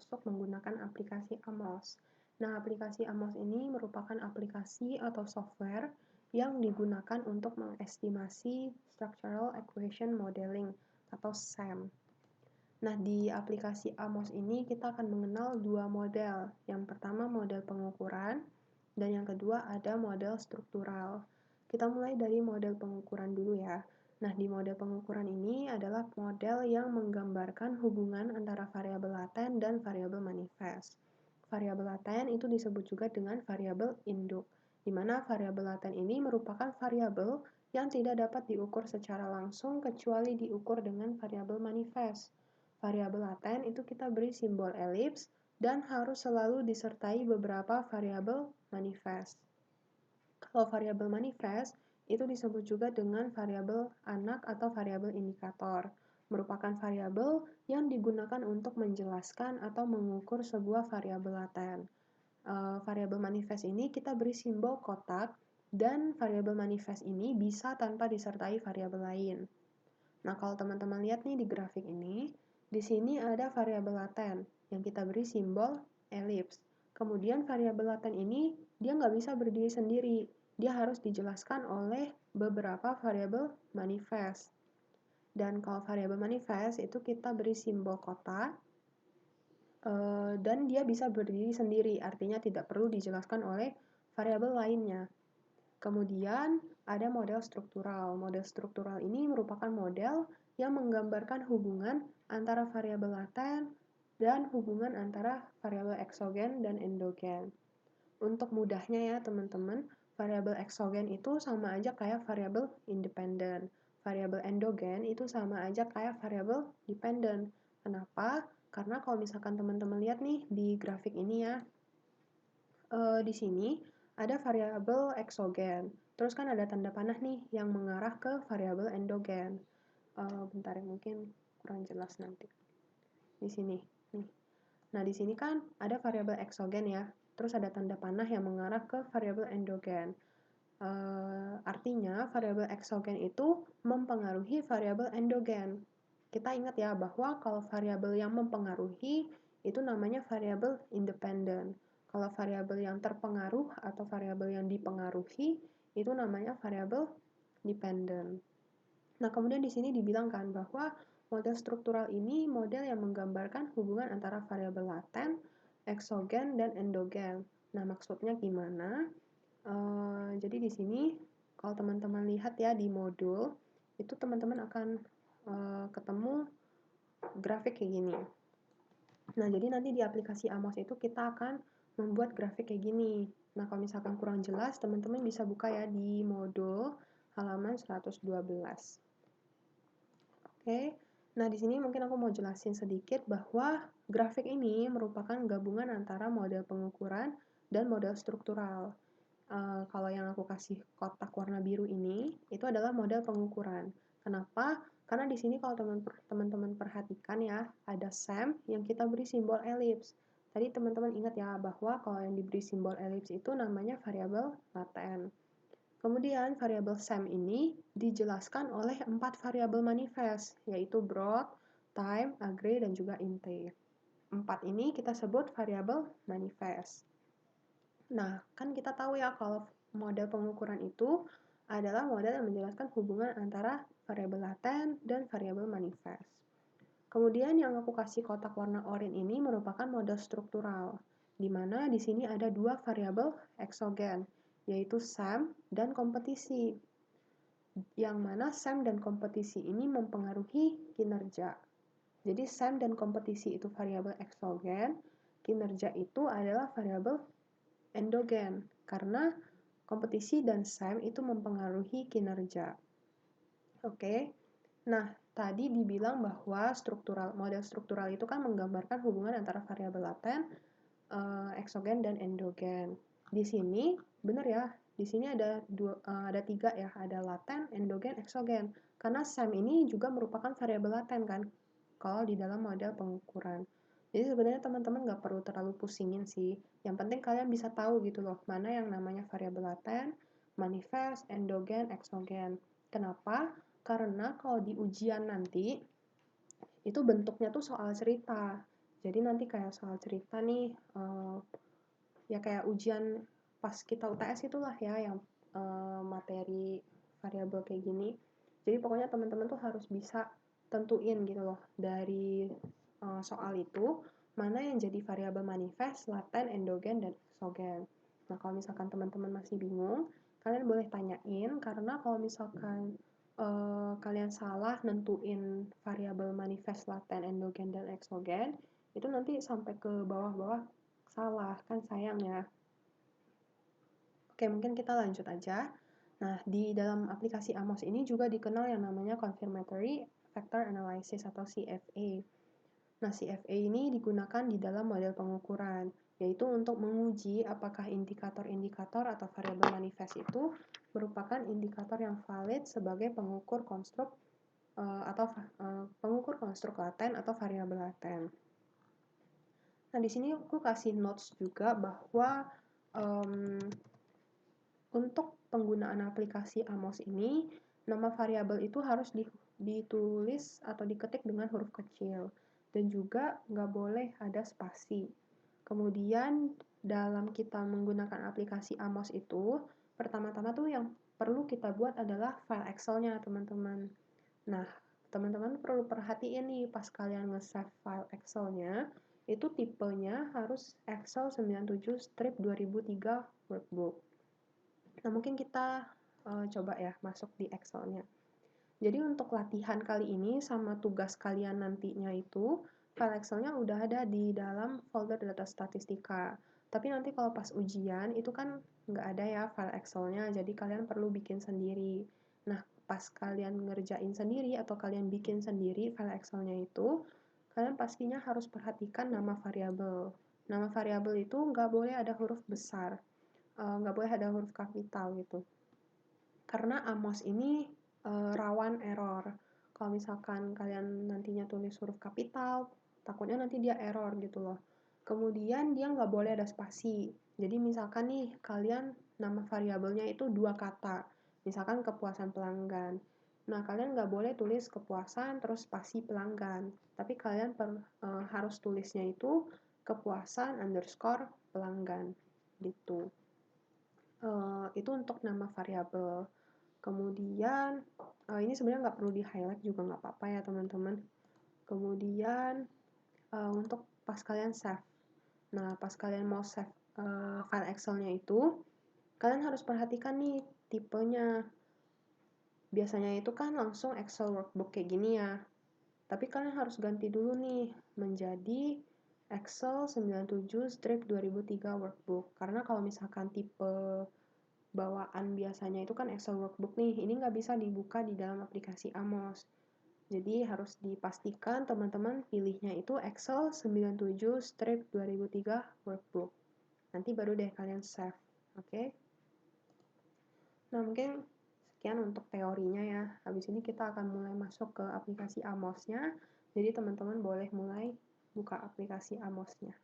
untuk menggunakan aplikasi AMOS. Nah, aplikasi AMOS ini merupakan aplikasi atau software yang digunakan untuk mengestimasi Structural Equation Modeling atau SEM. Nah, di aplikasi AMOS ini kita akan mengenal dua model. Yang pertama model pengukuran, dan yang kedua ada model struktural. Kita mulai dari model pengukuran dulu ya. Nah, di model pengukuran ini adalah model yang menggambarkan hubungan antara variabel laten dan variabel manifest. Variabel laten itu disebut juga dengan variabel induk, di mana variabel laten ini merupakan variabel yang tidak dapat diukur secara langsung kecuali diukur dengan variabel manifest. Variabel laten itu kita beri simbol elips dan harus selalu disertai beberapa variabel manifest. Kalau variabel manifest itu disebut juga dengan variabel anak atau variabel indikator, merupakan variabel yang digunakan untuk menjelaskan atau mengukur sebuah variabel laten. Variabel manifest ini kita beri simbol kotak dan variabel manifest ini bisa tanpa disertai variabel lain. Nah, kalau teman-teman lihat nih di grafik ini, di sini ada variabel laten yang kita beri simbol elips. Kemudian variabel laten ini dia nggak bisa berdiri sendiri, dia harus dijelaskan oleh beberapa variabel manifest. Dan kalau variabel manifest itu kita beri simbol kotak, dan dia bisa berdiri sendiri, artinya tidak perlu dijelaskan oleh variabel lainnya. Kemudian ada model struktural. Model struktural ini merupakan model yang menggambarkan hubungan antara variabel laten dan hubungan antara variabel eksogen dan endogen. Untuk mudahnya ya teman-teman, variabel eksogen itu sama aja kayak variabel independen. Variabel endogen itu sama aja kayak variabel dependen. Kenapa? Karena kalau misalkan teman-teman lihat nih di grafik ini ya, di sini ada variabel eksogen. Terus kan ada tanda panah nih yang mengarah ke variabel endogen. Bentar ya, mungkin kurang jelas nanti. Di sini, nih. Nah, di sini kan ada variabel eksogen ya. Terus ada tanda panah yang mengarah ke variabel endogen. Artinya variabel eksogen itu mempengaruhi variabel endogen. Kita ingat ya bahwa kalau variabel yang mempengaruhi itu namanya variabel independen. Kalau variabel yang terpengaruh atau variabel yang dipengaruhi itu namanya variabel dependent. Nah, kemudian di sini dibilangkan bahwa model struktural ini model yang menggambarkan hubungan antara variabel laten, eksogen, dan endogen. Nah, maksudnya gimana? Jadi di sini kalau teman-teman lihat ya di modul, itu teman-teman akan ketemu grafik kayak gini. Nah, jadi nanti di aplikasi AMOS itu kita akan membuat grafik kayak gini. Nah, kalau misalkan kurang jelas, teman-teman bisa buka ya di modul halaman 112. Oke, nah di sini mungkin aku mau jelasin sedikit bahwa grafik ini merupakan gabungan antara model pengukuran dan model struktural. Kalau yang aku kasih kotak warna biru ini, itu adalah model pengukuran. Kenapa? Karena di sini kalau teman-teman perhatikan ya, ada SEM yang kita beri simbol elips. Tadi teman-teman ingat ya bahwa kalau yang diberi simbol elips itu namanya variabel laten. Kemudian variabel SEM ini dijelaskan oleh 4 variabel manifest, yaitu broad, time, agree, dan juga inte. 4 ini kita sebut variabel manifest. Nah, kan kita tahu ya kalau model pengukuran itu adalah model yang menjelaskan hubungan antara variabel laten dan variabel manifest. Kemudian yang aku kasih kotak warna oranye ini merupakan model struktural, di mana di sini ada dua variabel eksogen, yaitu SEM dan kompetisi. Yang mana SEM dan kompetisi ini mempengaruhi kinerja. Jadi SEM dan kompetisi itu variabel eksogen, kinerja itu adalah variabel endogen, karena kompetisi dan SEM itu mempengaruhi kinerja. Oke, nah tadi dibilang bahwa model struktural itu kan menggambarkan hubungan antara variabel laten, eksogen, dan endogen. Di sini, benar ya, di sini ada 3 ya, ada laten, endogen, eksogen. Karena SEM ini juga merupakan variabel laten kan, kalau di dalam model pengukuran. Jadi sebenarnya teman-teman nggak perlu terlalu pusingin sih. Yang penting kalian bisa tahu gitu loh, mana yang namanya variabel laten, manifest, endogen, eksogen. Kenapa? Karena kalau di ujian nanti, itu bentuknya tuh soal cerita. Jadi nanti kayak soal cerita nih, ya kayak ujian pas kita UTS itulah ya yang materi variabel kayak gini. Jadi pokoknya teman-teman tuh harus bisa tentuin gitu loh dari soal itu mana yang jadi variabel manifest, laten, endogen, dan eksogen. Nah kalau misalkan teman-teman masih bingung, kalian boleh tanyain karena kalau misalkan kalian salah nentuin variabel manifest, laten, endogen, dan eksogen, itu nanti sampai ke bawah-bawah salah, kan sayang ya. Oke, mungkin kita lanjut aja. Nah, di dalam aplikasi Amos ini juga dikenal yang namanya Confirmatory Factor Analysis atau CFA. Nah, CFA ini digunakan di dalam model pengukuran, yaitu untuk menguji apakah indikator-indikator atau variabel manifest itu merupakan indikator yang valid sebagai pengukur konstruk pengukur konstruk laten atau variabel laten. Nah, di sini aku kasih notes juga bahwa untuk penggunaan aplikasi Amos ini, nama variabel itu harus ditulis atau diketik dengan huruf kecil. Dan juga nggak boleh ada spasi. Kemudian dalam kita menggunakan aplikasi Amos itu, pertama-tama tuh yang perlu kita buat adalah file Excel-nya, teman-teman. Nah, teman-teman perlu perhatiin nih pas kalian nge-save file Excel-nya, itu tipenya harus Excel 97-2003 workbook. Nah, mungkin kita coba ya masuk di Excel-nya. Jadi untuk latihan kali ini sama tugas kalian nantinya itu, file Excel-nya udah ada di dalam folder data statistika. Tapi nanti kalau pas ujian itu kan nggak ada ya file Excel-nya, jadi kalian perlu bikin sendiri. Nah, pas kalian ngerjain sendiri atau kalian bikin sendiri file Excel-nya itu, kalian pastinya harus perhatikan nama variabel. Nama variabel itu nggak boleh ada huruf besar, nggak boleh ada huruf kapital gitu. Karena Amos ini rawan error. Kalau misalkan kalian nantinya tulis huruf kapital, takutnya nanti dia error gitu loh. Kemudian dia nggak boleh ada spasi. Jadi misalkan nih kalian nama variabelnya itu 2 kata. Misalkan kepuasan pelanggan. Nah, kalian nggak boleh tulis kepuasan terus spasi pelanggan. Tapi kalian harus tulisnya itu kepuasan underscore pelanggan gitu. Itu untuk nama variabel. Kemudian ini sebenarnya nggak perlu di highlight juga nggak apa-apa ya teman-teman. Kemudian untuk pas kalian save. Nah, pas kalian mau save file Excel-nya itu, kalian harus perhatikan nih tipenya. Biasanya itu kan langsung Excel workbook kayak gini ya. Tapi kalian harus ganti dulu nih menjadi Excel 97-2003 workbook. Karena kalau misalkan tipe bawaan biasanya itu kan Excel workbook nih, ini nggak bisa dibuka di dalam aplikasi Amos. Jadi harus dipastikan teman-teman pilihnya itu Excel 97-2003 workbook. Nanti baru deh kalian save, oke? Nah mungkin sekian untuk teorinya ya. Habis ini kita akan mulai masuk ke aplikasi Amos-nya. Jadi teman-teman boleh mulai buka aplikasi Amos-nya.